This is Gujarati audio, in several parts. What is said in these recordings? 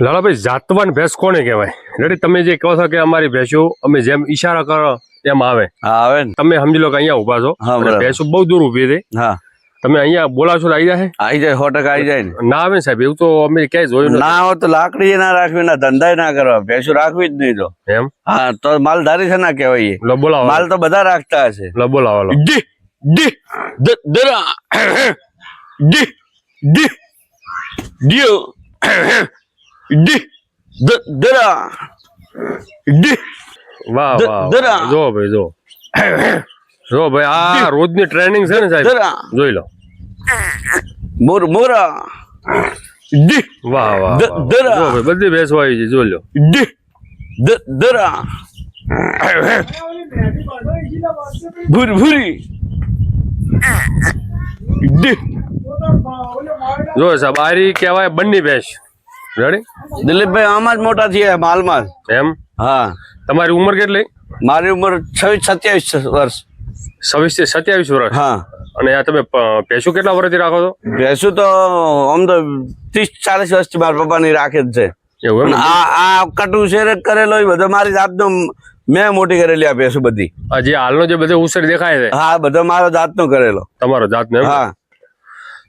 લાલાભાઈ જાતવાન ભેંસ કોને કહેવાય? રેડી, તમે જે કહો છો કે અમારી ભેંસો અમે જેમ ઈશારા કરો એમ આવે. હા આવે ને. તમે સમજી લો કે અહીંયા ઉભા છો અને ભેંસો બહુ દૂર ઉભી હતી. હા તમે અહીંયા બોલાવશો તો આવી જાય? આવી જાય 100% આવી જાય ને. ના આવે ને સાહેબ, એવું તો અમે ક્યાંય જોયું ના હોય તો લાકડી ના રાખવી, ના ધંધા ના કરવા, ભેંસો રાખવી જ નહીં તો. એમ? હા તો માલધારી છે ના કહેવાય. લો બોલાવો. માલ તો બધા રાખતા હશે. લો બોલાવો. લો ડી ડી દરા ડી ડી ડીઓ ડી દરા ડી. વાહ વાહ, દરા. જો ભાઈ જો જો ભાઈ, આ રોજની ટ્રેનિંગ છે ને સાહેબ, દરા જોઈ લો. મોર મોરા ડી. વાહ વાહ, દરા. જો ભાઈ બધી ભેંસો આવી છે, જોઈ લો. ડી દરા ભૂરી ભૂરી ડી. જો સાહેબ, આ રહી કહેવાય બંને ભેંસ. રેડી દિલીપભાઈ આમાં જ મોટા થયા માલમાં જ. એમ? હા તમારી ઉંમર કેટલી? મારી ઉંમર 26-27 વર્ષ. 26 થી 27 વર્ષ. હા અને આ તમે ભેંસો કેટલા વર્ષથી રાખો છો? ભેંસું તો આમ તો 30-40 વર્ષથી મારા પપ્પાની રાખે જ છે. એવું એમ? આ કટુ શેર જ કરેલો હોય બધો મારી જાતનો મેં મોટી કરેલી આ ભેંસું બધી. આ જે હાલનો જે બધો ઉછેર દેખાય છે, હા બધો મારો જાતનો કરેલો. તમારો જાતનો? એમ? હા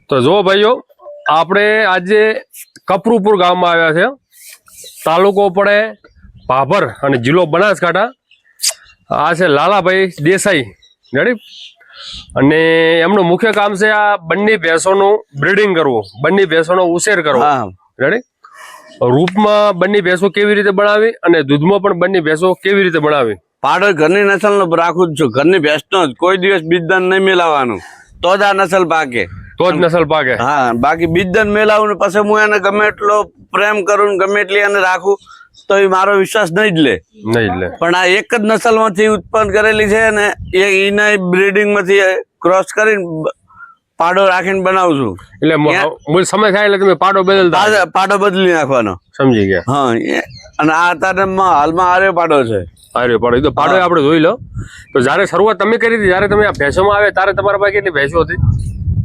તો જો ભાઈઓ, આપણે આજે કપરુપુર ગામમાં આવ્યા છે. તાલુકો પડે ભાભર અને જિલ્લો બનાસકાંઠા. આ છે લાલાભાઈ દેસાઈ. રેડી? અને એમનું મુખ્ય કામ છે આ બંને ભેંસોનું બ્રીડિંગ કરવું, બંને ભેંસોનો ઉછેર કરવો. હા રેડી? રૂપમાં બંને ભેંસો કેવી રીતે બનાવી અને દૂધમાં પણ બંને ભેંસો કેવી રીતે બનાવી. પાડો ઘરની નસલનો રાખું જ છું, ઘરની ભેંસનો જ. કોઈ દિવસ બીજદાન નહીં મેલાવાનું, તો જ આ નસલ પાકે. તો જ નસલ પાકે. હા બાકી બીજદાન મેલાવું ને પછી હું એને ગમે એટલો પ્રેમ કરું, ગમે એટલી એને રાખું, તો એ મારો વિશ્વાસ નહીં જ લે. નહીં લે. પણ આ એક જ નસલ માંથી ઉત્પન્ન કરેલી છે ને, એના બ્રીડિંગ માંથી ક્રોસ કરીને પાડો રાખીને બનાવું છું. એટલે મૂળ સમય થાય એટલે તમે પાડો બદલતા? પાડો બદલી નાખવાનો. સમજી ગયા? હા અને આ અત્યારે હાલમાં આર્યો પાડો છે. અરે પાડો, એ તો પાડો આપણે જોઈ લો. તો જયારે શરૂઆત તમે કરી હતી, જયારે તમે આ ભેંસોમાં આવે ત્યારે તમારા પાસે કેટલી ભેંસો હતી?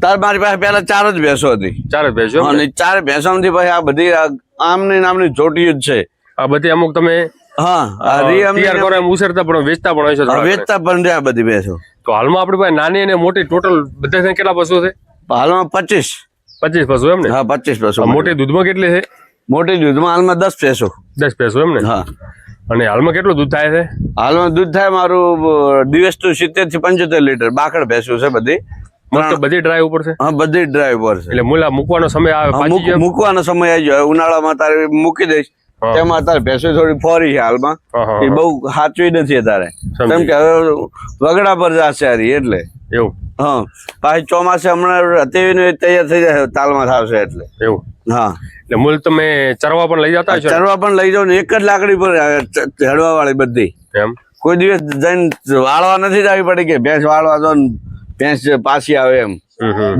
તાર મારી પાસે પેલા 4 જ ભેંસો હતી. 4 જ ભેંસો? અને 4 ભેંસોમાંથી પછી આ બધી આમની નામની જોટી જ છે. આ બધી અમુક તમે હા તૈયાર કરો એમ ઉછેરતા પણ વેચતા પણ હોય છે? વેચતા પણ રહ્યા બધી ભેંસો. તો હાલમાં આપણી પાસે નાની અને મોટી ટોટલ બધા કેટલા પશુ છે? હાલમાં 25 પશુ એમ ને? હા 25 પશુ. મોટી દૂધમાં કેટલી છે? મોટી દૂધમાં હાલમાં 10 ભેંસો. 10 ભેંસો એમ ને? હા. અને હાલમાં કેટલું દૂધ થાય છે? હાલમાં દૂધ થાય મારું દિવસનું 70 થી 75 લીટર. બાકડ ભેંસો છે બધી. બધી ડ્રાઈવ ઉપર છે? હા બધી ડ્રાઈવ પર છે. એટલે મૂલા મૂકવાનો સમય આવે? મૂકવાનો સમય આવી જાય. ઉનાળામાં તારે મૂકી દઈશ, તેમાં તારે ભેંસો થોડી ફોરી છે હાલમાં. એ બહુ સાચવી નથી તારે, કેમ કે હવે વગડા પર જશે એટલે. એવું? હા પાછી ચોમાસે હમણાં તૈયાર થઈ જાય, તાલમાં થશે એટલે. એવું? હા એટલે મૂળ તમે ચરવા પણ લઈ જતા છો? ચરવા પણ લઈ જાવ ને, એક જ લાકડી પર હેડવા વાળી બધી. એમ? કોઈ દિવસ જઈને વાળવા નથી જવી પડી કે ભેંસ વાળવા દો ને ભેંસ પાછી આવે એમ.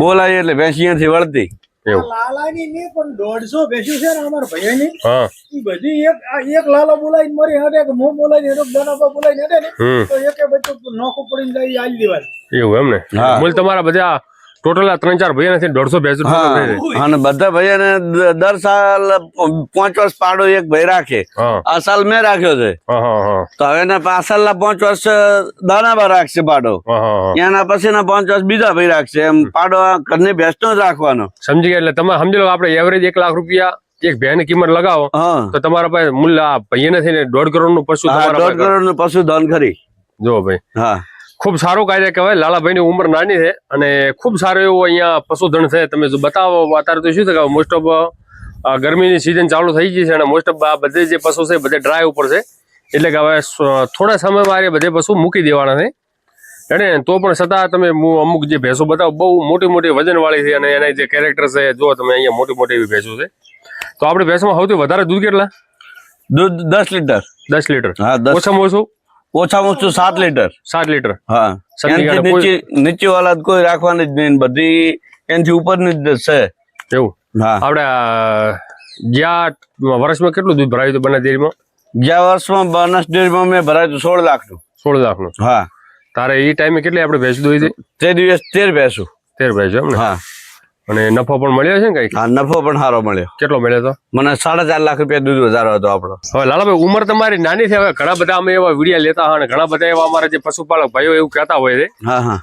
બોલાય એટલે ભેંસ અહીંયાથી વળતી. લાલાની ની પણ 150 ભેંસી છે ને અમારા ભાઈની. હા ઈ બધી એક લાલો બોલાઈને મરી હટે કે મો બોલાઈને હેડો દનાપા બોલાઈને હેડે ને, તો એકે બચ્ચો નોખું પડીને જાય આલી દેવાય. એવું એમ ને? મૂળ તમારા બધા ટોટલ 3-4 ભાઈ નથી 150 ભેંસો? અને બધા ભાઈને દર સાલ 5 વર્ષ પાડો એક ભાઈ રાખે. આ સાલ મેં રાખ્યો છે, તો હવે 5 સાલના 5 વર્ષ દાનાબા રાખશે પાડો. એના પછીના 5 વર્ષ બીજા ભાઈ રાખશે. એમ પાડો ઘરની ભેંસનો જ રાખવાનો. સમજી ગયા? એટલે તમે સમજી લો, આપણે એવરેજ 1 લાખ રૂપિયા એક ભેંસની કિંમત લગાવો તો તમારા પાસે મૂલ્ય ભાઈને થઈને 1.5 કરોડ નું પશુ. 1.5 કરોડ નું પશુ ધન ખરી. જો ભાઈ, હા ખૂબ સારું કાર્ય કહેવાય. લાલાભાઈ ની ઉંમર નાની છે અને ખૂબ સારું એવું અહીંયા પશુધન છે. તમે જો બતાવો અત્યારે તો શું છે કે મોસ્ટ ઓફ ગરમીની સિઝન ચાલુ થઈ ગઈ છે અને મોસ્ટ ઓફ આ બધે જે પશુ છે બધે ડ્રાય ઉપર છે. એટલે કે હવે થોડા સમયમાં આ બધે પશુ મૂકી દેવાના છે. એને તો પણ છતાં તમે અમુક જે ભેંસો બતાવો બહુ મોટી મોટી વજન વાળી છે અને એના જે કેરેક્ટર છે જો તમે અહીંયા મોટી મોટી એવી ભેંસો છે. તો આપણી ભેંસમાં સૌથી વધારે દૂધ કેટલા? દૂધ 10 લીટર. 10 લીટર? હા. ઓછામાં ઓછું 7 લીટર. 7 લીટર? હા. નીચે વાળા કોઈ રાખવાની જ નહીં, બધી એનાથી ઉપરની જ છે. એવું? હા. આપણે ગયા વર્ષમાં કેટલું દૂધ ભરાયું હતું બનાસ ડેરીમાં? ગયા વર્ષમાં બનાસ ડેરીમાં મેં ભરાયું 16 લાખનું. 16 લાખનું? હા. તારે એ ટાઈમે કેટલી આપણે ભેંસ દોઈ હતી? 13 ભેંસો. 13 ભેંસો એમ ને? હા. અને નફો પણ મળ્યો છે ને કઈ? હા, નફો પણ સારો મળ્યો. કેટલો મળ્યો તો? મને 4.5 લાખ રૂપિયા દૂધ વધારો હતો આપણો. હવે લાલાભાઈ, ઉંમર તમારી નાની છે. હવે ઘણા બધા અમે એવા વિડીયો લેતા હોય અને ઘણા બધા એવા અમારા જે પશુપાલક ભાઈઓ એવું કહેતા હોય છે હા હા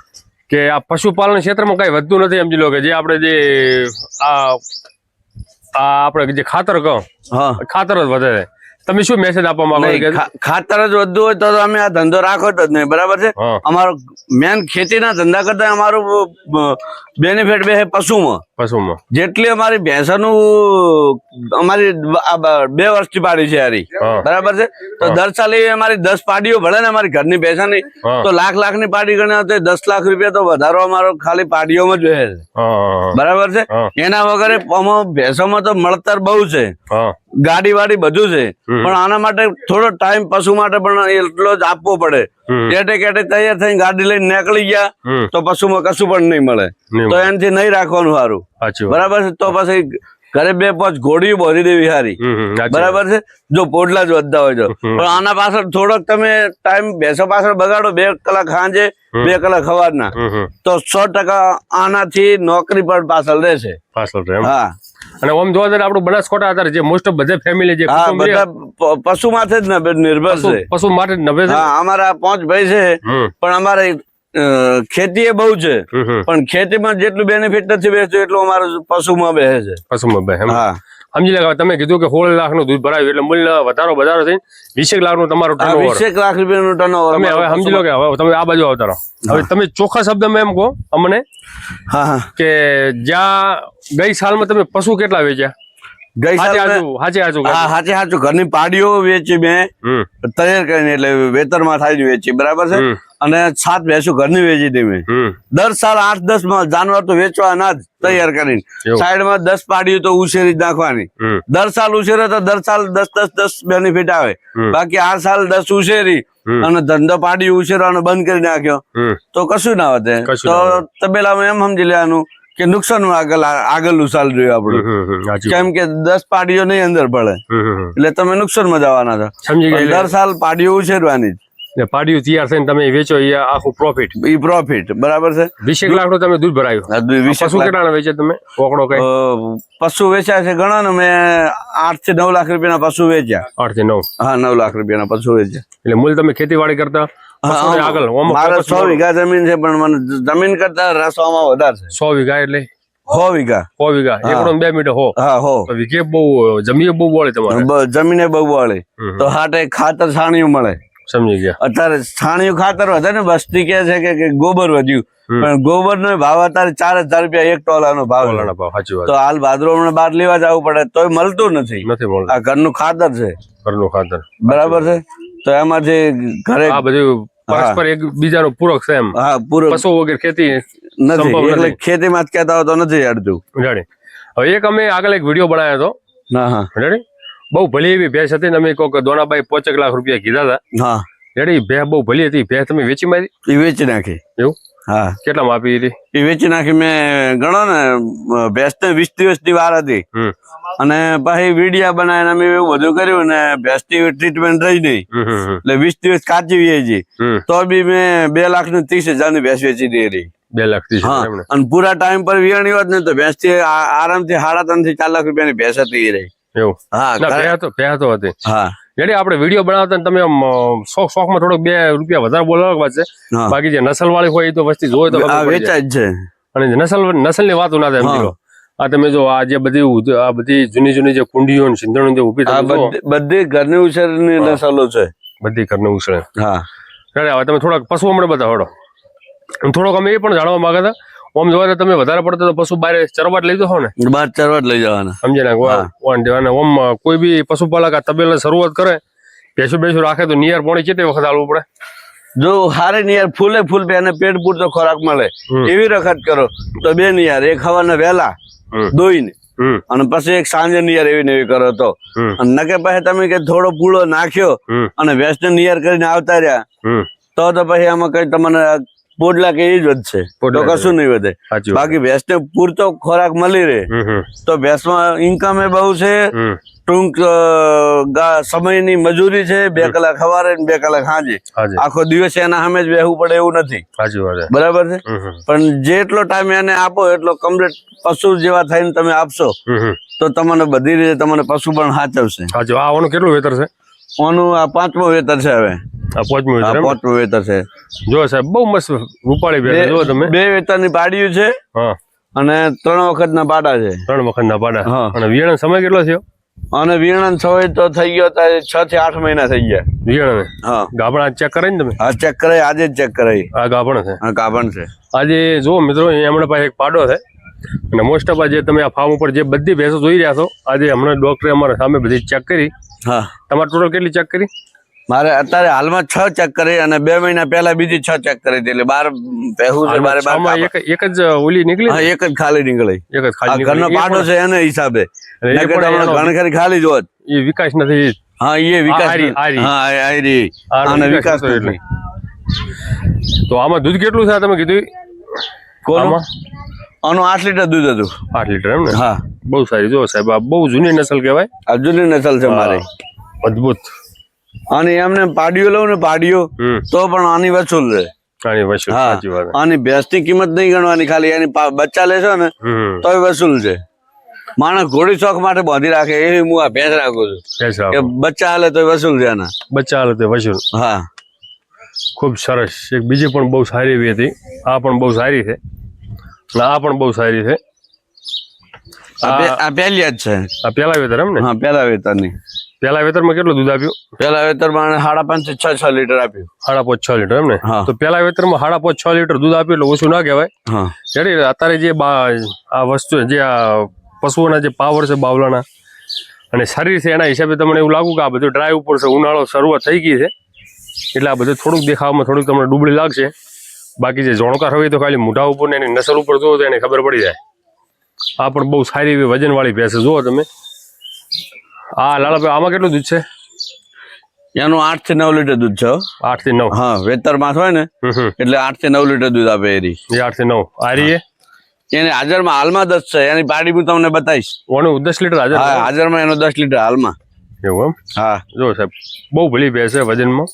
કે આ પશુપાલન ક્ષેત્રમાં કઈ વધતું નથી. સમજી લો કે જે આપણે જે આપણે જે ખાતર કહો, હા, ખાતર જ વધે છે. તમે શું મેસેજ આપવા માંગો છો? ખાતર જ વધુ હોય તો અમે આ ધંધો રાખો જ નહીં. બરાબર છે. હા. અમારો મેન ખેતીના ધંધા કરતા અમારું બેનિફિટ બે છે પશુમાં. જેટલી અમારી ભેંસોનું અમારી 2 વર્ષથી પાડી છે યારી. બરાબર છે. તો દર સાલે અમારી 10 પાડીઓ ભળે ને અમારી ઘરની ભેંસોની, તો લાખ ની પાડી ગણે તો 10 લાખ રૂપિયા તો વધારો અમારો ખાલી પાડીઓમાં જ રહે છે. બરાબર છે. એના વગર ભેંસોમાં તો મળતર બહુ છે, ગાડી વાડી બધું છે, પણ આના માટે થોડો ટાઈમ પશુ માટે પણ એટલો જ આપવો પડે. કેટે તૈયાર થઈને ગાડી લઈને નીકળી ગયા તો પશુમાં કશું પણ નહીં મળે, તો એનાથી નહીં રાખવાનું સારું. બરાબર છે. તો પછી ઘરે 2-5 ઘોડીઓ બોધી દેવી સારી. બરાબર છે. જો પોટલા જ વધતા હોય તો, પણ આના પાછળ થોડોક તમે ટાઈમ ભેંસો પાછળ બગાડો, 2 કલાક સાંજે 2 કલાક સવારના, તો 100% આનાથી નોકરી પણ પાછળ રહેશે. હા. અને ઓમ જોવા જઈએ આપણું બનાસકાંઠા અત્યારે જે મોસ્ટ ઓફ બધા ફેમિલી જે બધા પશુ માથે જ નિર્ભર છે. પશુ માટે નભે છે. હા, અમારા 5 ભાઈ છે, પણ અમારે ખેતી એ બહુ છે, પણ ખેતીમાં જેટલું બેનિફિટ નથી બેસતું એટલું અમારું પશુમાં બેસે છે. પશુમાં બે. હા, સમજી લે. તમે કીધું કે 16 લાખ નું દૂધ ભરાયું એટલે મૂલ્ય વધારો થઈને 20 લાખ નું તમારું ટર્નઓવર. 20 લાખ રૂપિયાનું ટર્નઓવર. તમે હવે સમજી લો કે હવે તમે આ બાજુ આવતા રહો. હવે તમે ચોખ્ખા શબ્દમાં એમ કહો અમને કે જ્યાં ગઈ સાલમાં તમે પશુ કેટલા વેચ્યા? ગઈ સાચે સાચું ઘરની પાડીઓ વેચી મેં તૈયાર કરીને, એટલે વેતરમાં થાય વેચી. બરાબર છે. અને 7 ભેંસો ઘરની વેચી હતી મેં. દર સાલ 8-10 જાનવર તો વેચવા ના જ તૈયાર કરીને સાઈડમાં 10 પાડીઓ તો ઉછેરી જ નાખવાની. દર સાલ ઉછેરે તો દર સાલ 10 બેનિફિટ આવે. બાકી આ સાલ 10 ઉછેરી અને ધંધો પાડી ઉછેરવાનો બંધ કરી નાખ્યો તો કશું ના વધે. તો તબેલામાં એમ સમજી લેવાનું કે નુકસાન આગળનું સાલ જોયું આપણું, કેમ કે 10 પાડીઓ નહીં અંદર પડે એટલે તમે નુકસાનમાં જવાના છો. દર સાલ પાડીઓ ઉછેરવાની જ. પાડીઓ તૈયાર થઈને તમે વેચો એ આખું પ્રોફિટ. પ્રોફિટ. બરાબર છે. 20 લાખ નું તમે દૂધ ભરાયું. પશુ કેટલા વેચે તમે? ઓકડો કઈ પશુ વેચ્યા છે ઘણા ને. મેં 8 થી 9 લાખ રૂપિયાના પશુ વેચ્યા. 8 થી 9? હા, 9 લાખ રૂપિયાના પશુ વેચ્યા. એટલે મૂળ તમે ખેતીવાડી કરતા આગળ? મારે 100 વીઘા જમીન છે, પણ મને જમીન કરતા રસવામાં વધારે છે. 100 વીઘા એટલે 100 વીઘા. 100 વીઘા. એકડો 2 મીટર હો. હા, હો. વીઘે બહુ જમીન બહુ વળે તમારે. જમીને બહુ વળે તો હાટે ખાતર છાણિયું મળે. સમજી ગયા. અત્યારે છાણિયું ખાતર વધે ને. વસ્તી કે છે કે ગોબર વધ્યું, પણ ગોબર નો ભાવ અત્યારે 4000 રૂપિયા 1 ટોલાનો ભાવ. સાચી વાત. તો હાલ ભાદરો બહાર લેવા જવું પડે તોય મળતું નથી. આ ઘરનું ખાતર છે. ઘરનું ખાતર. બરાબર છે. તો એમાંથી ઘરે આ બધું પરસ્પર એકબીજાનો પૂરક છે એમ. હા, પૂરક. પશુ વગર ખેતી નથી, એટલે ખેતીમાં જ કહેતા હોય તો નથી અડધું. જાણી. હવે એક અમે આગળ એક વિડીયો બનાવ્યો હતો. હા હા. રેડી. બહુ ભલી એવી ભેંસ હતી ને. અમે કોક દોનાભાઈ 5 લાખ રૂપિયા કીધા હતા. હા. રેડી. ભેંસ બહુ ભલી હતી. ભેંસ તમે વેચી મારી? એ વેચી નાખી. એવું? હા. કેટલામાં આપી હતી? એ વેચી નાખી મેં. ગણો ને, ભેંસ ને 20 દિવસની વાર હતી, અને પછી વીડિયા બનાવીને અમે એવું બધું કર્યું ને ભેંસની ટ્રીટમેન્ટ રહી નહીં, એટલે 20 દિવસ કાચી વેચી. તો બી મેં 2,30,000 ની ભેંસ વેચી દીધી. 2,30,000. અને પૂરા ટાઈમ પર વિયાણી હોત ને તો ભેંસ થી આરામથી 3.5 થી 4 લાખ રૂપિયાની ભેંસ હતી રહી. એવું? હા, ભેંસ તો હતી. હા. એટલે આપણે વિડીયો બનાવતા ને તમે શોખમાં થોડોક 2 રૂપિયા વધારે બોલવા વાત છે. બાકી જે નસલ વાળી હોય એ તો વસ્તી જોવે તો વેચાય જ છે. અને નસલ ની વાતો ના થાય. સમજી લો. આ તમે જો આ જે બધી જૂની જે કુંડીઓ ને સિંધણો જે ઉભી બધી ઘરની ઉછેરની નસલો છે. બધી ઘરની ઉછેર. હા. હવે તમે થોડાક પશુ હમણાં બતાવો. થોડોક અમે એ પણ જાણવા માંગતા હતા. ઓમ જોવા તમે વધારે પડતો તો પશુ બહાર ચરવા લઈ જાઓ ને? બહાર ચરવા લઈ જવાના. સમજે ને. ઓમ કોઈ બી પશુપાલક આ તબેલા શરૂઆત કરે, ભેંસું રાખે તો નિયર પોણી કેટલી વખત આવવું પડે? જો હારે નિયર ફૂલ એને પેટ પૂરતો ખોરાક મળે એવી વખત કરો તો 2 નિયર. એક હવાના વહેલા દોઈને, અને પછી એક સાંજે નિયર એવી કરો તો. નકે પછી તમે કે થોડો પૂળો નાખ્યો અને ભેંસ ને નિયર કરીને આવતા રહ્યા તો પછી આમાં કઈ તમને પોડલા કે એ જ વધશે, તો કશું નહીં વધે. બાકી ભેંસ ને પૂરતો ખોરાક મળી રહે તો ભેંસમાં ઇન્કમ એ બહુ છે, ટૂંક સમયની મજૂરી છે, 2 કલાક સવારે ને 2 કલાક સાંજે. હાજી આખો દિવસ એના સામે જ બેહવું પડે એવું નથી. સાચી વાત છે. બરાબર છે. પણ જેટલો ટાઈમ એને આપો એટલો કમ્પ્લીટ પશુ જેવા થઈને તમે આપશો તો તમને બધી રીતે તમને પશુ પણ સાચવશે. સાચું. આ ઓનું કેટલું વેતર છે? ઓનું આ 5મું વેતર છે હવે. આ 5મું વેતર એમ? 5મું વેતર છે. જો સાહેબ બહુ મસ્ત રૂપાળી ભેંસ જો તમે. 2 વેતરની પાડ્યું છે હા અને 3 વખતના પાડા છે. 3 વખતના પાડા. હા. અને વિયાણ સમય કેટલો થયો? અને વિયણન સમય તો થઈ ગયો 6 થી 8 મહિના થઈ ગયા. વિયાણ હા. ગાભણ આજ ચેક કરે ને તમે? હા ચેક કરાય, આજે જ ચેક કરાય. આ ગાભણ છે. હા ગાભણ છે. આજે જો મિત્રો હમણાં પાસે એક પાડો છે અને મોસ્ટ ઓફ જે તમે આ ફાર્મ ઉપર જે બધી ભેંસો જોઈ રહ્યા છો આજે હમણાં ડોક્ટરે અમારા સામે બધી ચેક કરી. હા. તમારે ટોટલ કેટલી ચેક કરી? મારે અત્યારે હાલમાં 6 ચેક કરી અને 2 મહિના પહેલા બીજી 6 ચેક કરી હતી. એટલે 12 ભેહું છે, 12 એક જ ઓલી નીકળી. હા એક જ ખાલી નીકળી. એક જ ખાલી ઘરનો પાડો છે એને હિસાબે. એ પણ ઘણી ખાલી જ હોત. એ વિકાસ નથી. હા એ વિકાસ. આરી. હા આરી આનો વિકાસ નથી. તો આમાં દૂધ કેટલું છે તમે કીધું? કોનું? આનું 8 લીટર દૂધ હતું. 8 લીટર એમ ને? હા. બહુ સારી. જો સાહેબ આ બહુ જૂની નસલ કહેવાય. આ જૂની નસલ છે મારી. અદભુત. અને એમને પાડીઓ લઉં ને પાડીઓ તો પણ આની વસૂલ છે. આની વસૂલ. સાચી વાત. આની ભેંસની કિંમત નહીં ગણવાની, ખાલી એની બચ્ચા લેશો ને તોય વસૂલ છે. માણસ ઘોડી શોખ માટે બાંધી રાખે એવી હું આ ભેંસ રાખું છું કે બચ્ચા હાલે તો વસૂલ છે એના. બચ્ચા હાલે તો વસૂલ. હા ખૂબ સરસ. એક બીજી પણ બહુ સારી એવી હતી. આ પણ બહુ સારી છે અને આ પણ બહુ સારી છે. આ પહેલી જ છે. આ પેલા વેતર એમ ને? હા પેલા વેતરની. પેલા વેતરમાં કેટલું દૂધ આપ્યું? પેલા વેતરમાં 5.5 થી 6 લીટર આપ્યું. 5.5-6 લીટર એમ ને? તો પેલા વેતરમાં 5.5-6 લીટર દૂધ આપ્યું એટલે ઓછું ના કહેવાય. હા. એટલે અત્યારે જે આ વસ્તુ જે આ પશુઓના જે પાવર છે બાવલાના અને શરીર છે એના હિસાબે તમને એવું લાગુ કે આ બધું ડ્રાય ઉપર છે, ઉનાળો શરૂઆત થઈ ગઈ છે એટલે આ બધું થોડુંક દેખાવામાં થોડુંક તમને ડુબળી લાગશે. બાકી જે જોણકાર હોય તો ખાલી મોઢા ઉપર ને એની નસલ ઉપર જુઓ તો એને ખબર પડી જાય. આ પણ બહુ સારી એવી વજનવાળી ભેંસ જુઓ તમે. હા લાલાભાઈ આમાં કેટલું દૂધ છે? એનું 8 થી 9 લીટર દૂધ છે. 8 થી 9. હા વેતર માં હોય ને એટલે 8 થી 9 લીટર દૂધ આપે એરી. 8 થી 9. આરી એને હાજરમાં હાલમાં 10 છે. એની પાડી હું તમને બતાવીશ. ઓનું 10 લીટર હાજર? હા હાજરમાં એનો 10 લીટર હાલમાં. એવું એમ? હા. જો સાહેબ બહુ ભલી ભેંસ છે વજનમાં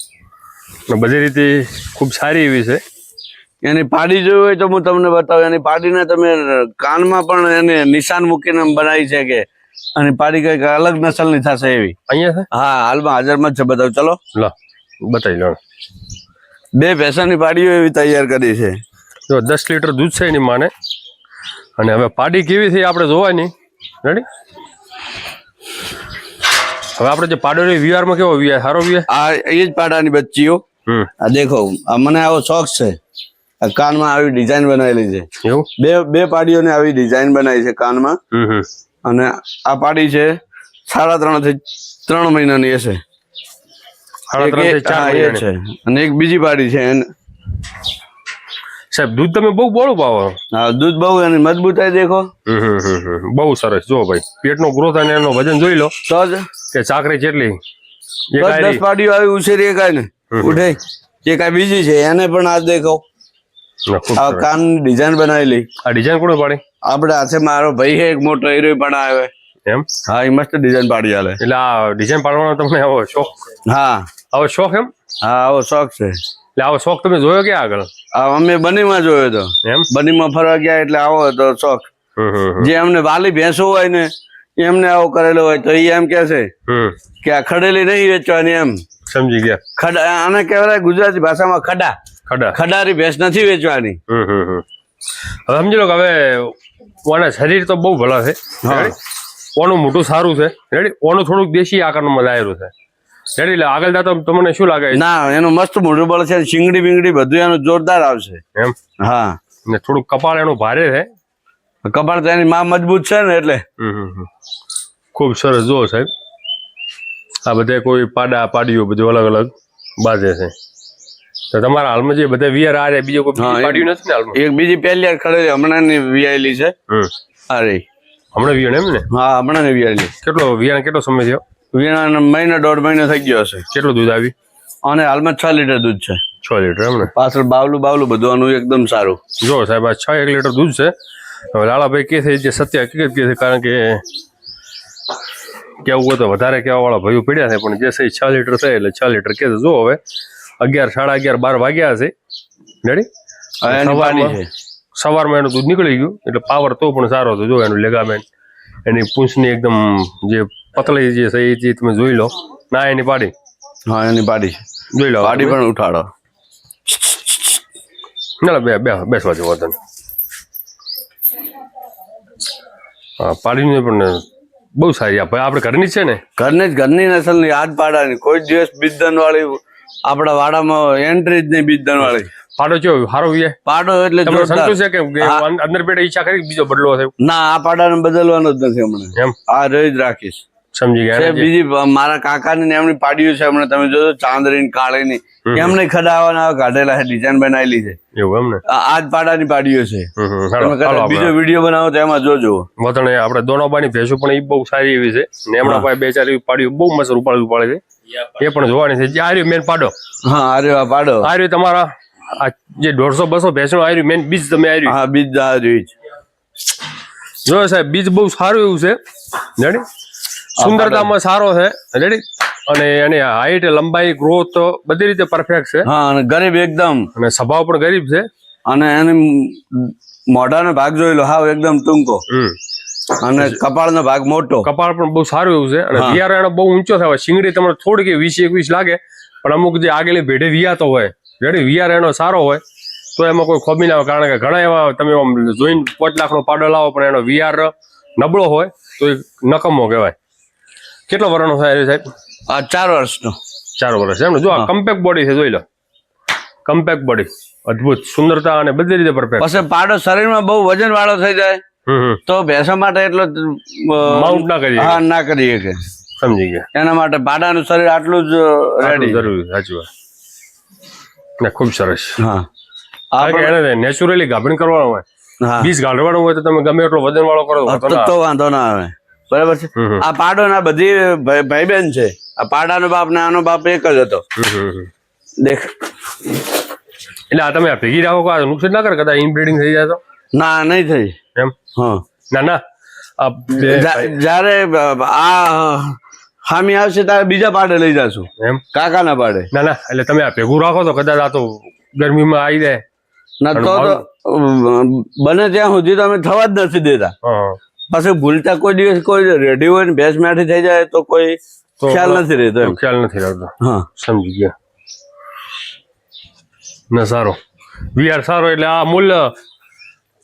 અને બધી રીતે ખૂબ સારી એવી છે. એની પાડી જોઈ હોય તો હું તમને બતાવું. એની પાડીને તમે કાનમાં પણ એને નિશાન મૂકીને બનાવી છે કે અને પાડી કઈક અલગ નસલની થશે એવી. અહીંયા છે? હા હાલમાં હાજરમાં જ છે. બતાવું ચલો. લો બતાવી લો. 2 ભેંસાની પાડીઓ એવી તૈયાર કરી છે. જો 10 લીટર દૂધ છે એની માને. અને હવે પાડી કેવી થઈ આપણે જોવાની. રેડી? હવે આપણે જે પાડો વીઆરમાં કેવો વીઆર? સારો વીઆર? આ એ જ પાડાની બચ્ચીઓ. આ દેખો મને આવો શોખ છે. આ કાનમાં આવી ડિઝાઇન બનાવેલી છે. એવું? બે પાડીઓને આવી ડિઝાઇન બનાવી છે કાનમાં. અને આ પાડી છે 3.5 થી 3 મહિનાની હશે. 3.5 થી 4 મહિનાની છે. અને એક બીજી પાડી છે એને. સાહેબ દૂધ તમે બહુ બોળું પાવો. હા દૂધ બહુ એની મજબૂતાઈ દેખો. બહુ સરસ. જો ભાઈ પેટનો ગ્રોથ અને એનો વજન જોઈ લો તો જ કે ચાકરી જેટલી. 10 પાડીઓ આવી ઉછેરી એકાય ને ઉઠે. એક આ બીજી છે એને પણ આ દેખો. આ કાન ડિઝાઇન બનાવેલી. આ ડિઝાઇન કોણે પાડી? આપણે હાથે મારો ભાઈ છે એક મોટો હીરો પણ આવે એમ. હા એ મસ્ત ડિઝાઇન પાડી આલે. એટલે આ ડિઝાઇન પાડવાનો તમને આવો શોખ? હા આવો શોખ એમ? હા આવો શોખ છે. એટલે આવો શોખ તમે જોયો કે આગળ? અમે બનીમાં જોયો હતો. એમ? બનીમાં ફરવા ગયા એટલે આવો હતો શોખ. જે અમને વાલી ભેંસો હોય ને એમને આવો કરેલો હોય તો એ એમ કે છે કે આ ખડેલી નહીં વેચવાની એમ. સમજી ગયા. ખડા આને કહેવાય ગુજરાતી ભાષામાં ખડા. ખડારી ભેંસ નથી વેચવાની. હવે સમજી લો કે હવે ઓના શરીર તો બહુ ભલા છે. ઓનું મોટું સારું છે. રેડી? ઓનું થોડુંક દેશી આકારનું મલાયેલું છે. રેડી? એટલે આગળ જતા તમને શું લાગે? ના એનું મસ્ત મોઢું બળ છે. શીંગડી બીંગડી બધું એનું જોરદાર આવશે. એમ? હા. ને થોડુંક કપાળ એનું ભારે છે. કપાળ તો એની માં મજબૂત છે ને એટલે. ખૂબ સરસ. જુઓ સાહેબ આ બધા કોઈ પાડીઓ બધું અલગ અલગ બાજે છે. તો તમારા હાલમાં જે બધા વીઆર આ રે બીજો કોઈ પાડ્યું નથી ને હાલમાં? એક બીજી પહેલી ખડેલી હમણાં ની વીઆયેલી છે. અરે હમણાં વીણ એમ ને? હા હમણાં ની વીઆયેલી. કેટલો વીણ કેટલો સમય થયો? વીણા મહિનો 1.5 મહિનો થઈ ગયો હશે. કેટલું દૂધ આવી? અને હાલમાં 6 લીટર દૂધ છે. 6 લીટર એમ ને? પાછળ બાવલું બધું આનું એકદમ સારું. જો સાહેબ આ 6 1 લીટર દૂધ છે. હવે લાલાભાઈ કે છે જે સત્ય હકીકત કે છે કારણ કે કેવું હોય તો વધારે કહેવા વાળા ભાઈઓ પડ્યા છે, પણ જે છે 6 લીટર છે એટલે 6 લીટર કે જો હવે 11, 11:30, 12 વાગ્યા હશે રેડી. સવારમાં એનું દૂધ નીકળી ગયું એટલે પાવર તો પણ સારો હતો. જો એનું લેગામેન્ટ, એની પૂંછની એકદમ જે પતળી જે છે એ તમે જોઈ લો. ના એની પાડી, હા એની પાડી જોઈ લો. પાડી પણ ઉઠાડો. ના બેસવા જવા તને. હા પાડીને પણ બહુ સારી આપણે ઘરની જ છે ને, ઘરની નસલની આજ પાડાની. કોઈ દિવસ બીજદન વાળી આપડા વાડામાં એન્ટ્રી જ નહીં. બીજદન વાળી પાડો ચો સારો વીએ પાડો એટલે સંતોષ છે કે અંદર પેટે ઈચ્છા કરી બીજો બદલો થયો? ના, આ પાડાને બદલવાનો જ નથી હમણાં. એમ આ રહી જ રાખીશ. સમજી ગયા. બીજી મારા કાકાની એમની પાડીઓ છે હમણાં, તમે જોજો ચાંદરી કાળીની, એમને ખડાવવાના કાઢેલા છે, ડિઝાઇન બનાવેલી છે. એવું એમ ને? આજ પાડાની પાડીઓ છે. બીજો વિડીયો બનાવો તો એમાં જોજો. વતણે આપણે દોનાબાની ભેંસો પણ એ બહુ સારી એવી છે ને, હમણાં પાસે 2-4 એવી પાડીઓ બહુ મસ્ત ઉપાડે છે, એ પણ જોવાની છે. જે આર્યું મેન પાડો, હા આર્યો પાડો, આર્યું તમારા આ જે 150-200 ભેંસો આર્યું મેન બીજ તમે આર્યું. હા બીજ આર્યું જો સાહેબ બીજ બહુ સારું એવું છે રેડી. સુંદરતામાં સારો છે રેડી, અને એની હાઈટ, લંબાઈ, ગ્રોથ બધી રીતે પરફેક્ટ છે. હા અને ગરીબ એકદમ, અને સ્વભાવ પણ ગરીબ છે. અને એની મોઢાનો ભાગ જોઈ લો, હાવ એકદમ ટૂંકો, અને કપાળનો ભાગ મોટો. કપાળ પણ બહુ સારું એવું છે, અને વિયાર એનો બહુ ઊંચો થાય. શીંગડી તમને થોડીક 20-21 લાગે, પણ અમુક જે આગળ ભેડે વિયાતો હોય રેડી, વિયાર એનો સારો હોય તો એમાં કોઈ ખોબી ના આવે. કારણ કે ઘણા એવા તમે જોઈને 5 લાખનો પાડો લાવો પણ એનો વિયાર નબળો હોય તો એ નકમો કહેવાય. કેટલો વર્ષનો થાય સાહેબ? આ 4 વર્ષનો. 4 વર્ષ એમ ને? જો આ કમ્પેક્ટ બોડી છે, જોઈ લો. કમ્પેક્ટ બોડી, અદભુત સુંદરતા અને બધી રીતે પરફેક્ટ. પછી પાડો શરીરમાં બહુ વજન વાળો થઈ જાય તો ભેંસો માટે એટલો માઉન્ટ ના કરીએ. હા ના કરીએ કે. સમજી ગયા. એના માટે પાડાનું શરીર આટલું જ રેડી જરૂરી. સાચી વાત ને, ખૂબ સરસ. હા એને નેચરલી ગાભણ કરવાનો હોય, બીજ ગાળવાનું હોય તો તમે ગમે એટલો વજન વાળો કરો તો વાંધો ના આવે. બરાબર છે. આ પાડો ના બધી ભાઈ બહેન છે. આ પાડાનો બાપ ને આનો બાપ એક જ હતો. દેખ એટલે આ તમે ભેગી રાખો કે નુકસાન ના કરે કદાચ ઇનબ્રીડિંગ થઈ જાય તો? ના નહીં થઈ એમ. હા ના જયારે આ ખામી આવશે ત્યારે બીજા પાડે લઈ જશું એમ, કાકાના પાડે. ના એટલે તમે આ ભેગું રાખો તો કદાચ આ તો ગરમીમાં આવી જાય ના તો બને ત્યાં સુધી તો અમે થવા જ નથી દેતા. પછી ભૂલતા કોઈ દિવસ કોઈ રેડી હોય ને ભેંસ મેઠી થઈ જાય તો કોઈ ખ્યાલ નથી રહેતો. ખ્યાલ નથી રહેતો. હા સમજી ગયા ના. સારો વિયાર સારો. એટલે આ મૂલ્ય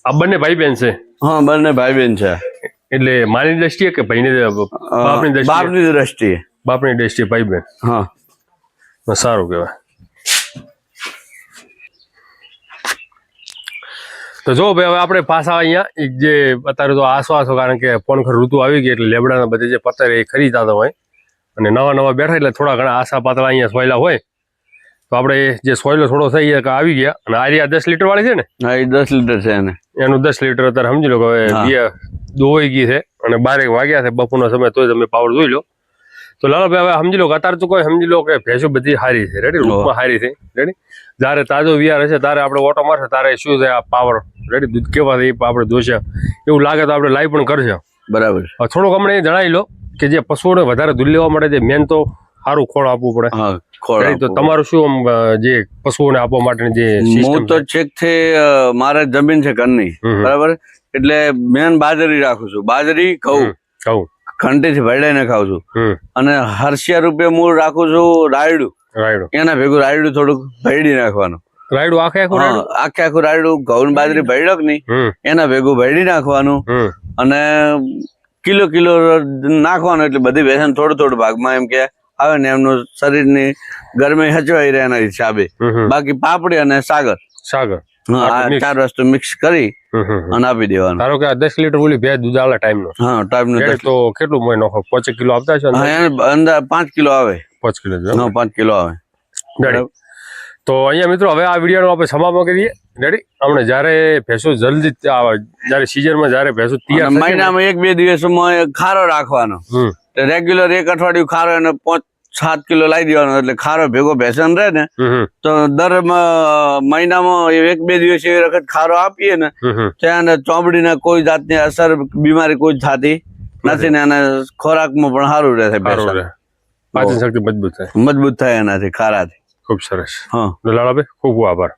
આ બંને ભાઈ બહેન છે? હા બંને ભાઈ બહેન છે. એટલે મારી દ્રષ્ટિએ કે ભાઈની બાપની દ્રષ્ટિએ? બાપની દ્રષ્ટિએ ભાઈ બહેન. હા સારું કહેવાય. તો જો ભાઈ હવે આપણે પાછા અહીંયા જે અત્યારે તો આસો કારણ કે પોનખર ઋતુ આવી ગઈ એટલે લેબડાના બધે જે પત્તર એ ખરીદતા હોય અને નવા બેઠા એટલે થોડા ઘણા આસા પાતળા અહીંયા સોયલા હોય તો આપણે જે સોયલો થોડો થઈ આવી ગયા. અને આ 10 લીટર વાળી છે ને? હા એ 10 લીટર છે. એનું 10 લીટર અત્યારે સમજી લો કે હવે દોવાઈ ગઈ છે અને 12 વાગ્યા છે બપોરનો સમય, તોય તમે પાવર જોઈ લો. તો લાલાભાઈ હવે સમજી લો કે અત્યારે તો કોઈ સમજી લો કે ભેંસો બધી સારી છે રેડી, રૂપમાં સારી છે રેડી. જયારે તાજો વિયાર હશે ત્યારે આપણે ઓટો મારશે ત્યારે શું છે આ પાવર રેડી, દૂધ કેવા છે એ આપણે જોશે. એવું લાગે તો આપણે લાઈવ પણ કરશે. બરાબર. થોડુંક હમણાં જણાવી લો કે જે પશુઓને વધારે દૂધ લેવા માટે જે મેન તો સારું ખોળ આપવું પડે. તો તમારું શું જે પશુઓને આપવા માટેની જે હું તો છેક થી મારે જમીન છે ઘરની, બરાબર, એટલે મેન બાજરી રાખું છું. બાજરી ઘઉં ખંડી થી ભેળાઈને ખાઉં છું. અને હર્ષિયા રૂપે હું રાખું છું રાયડું. એના ભેગું રાયડું થોડુંક ભેળી નાખવાનું. રાયડું આખે આખું રાયડું ઘઉં બાજરી ભેળક નહીં એના ભેગું ભેળી નાખવાનું. અને કિલો નાખવાનું એટલે બધી ભેંસ થોડું ભાગમાં એમ કે આવે ને એમનું શરીરની ગરમી હચવાઈ રહે એના હિસાબે. બાકી પાપડી અને સાગર આ 4 વસ્તુ મિક્સ કરી અને આપી દેવાનું. ધારો કે 10 લીટર ઓલી ભેંસ દૂધ આવે ટાઈમનો? હા ટાઈમનો. તો કેટલું મહિનો નાખો? 5 કિલો આવતા છે? અંદર 5 કિલો આવે. 5 કિલો? 5 કિલો આવે. તો અહીંયા મિત્રો હવે આ વિડીયોનો આપણે સમાપન કરીએ રેડી. હમણે જયારે ભેંસો જલ્દી જયારે સીઝનમાં જયારે ભેંસો તૈયાર મહિનામાં 1-2 દિવસમાં ખારો રાખવાનો. રેગ્યુલર 1 અઠવાડિયું ખારો એને 5-7 કિલો લાવી દેવાનો એટલે ખારો ભેગો ભેંસન રહે ને તો દર મહિનામાં 1-2 દિવસ એવી વખત ખારો આપીએ ને ત્યાં ચોમડીના કોઈ જાતની અસર બીમારી કોઈ થતી નથી ને એને ખોરાકમાં પણ સારું રહે છે સારું રહે, પાચન શક્તિ મજબૂત થાય. મજબૂત થાય એનાથી ખારાથી. ખૂબ સરસ. હા લાલાભાઈ ખૂબ ખૂબ આભાર.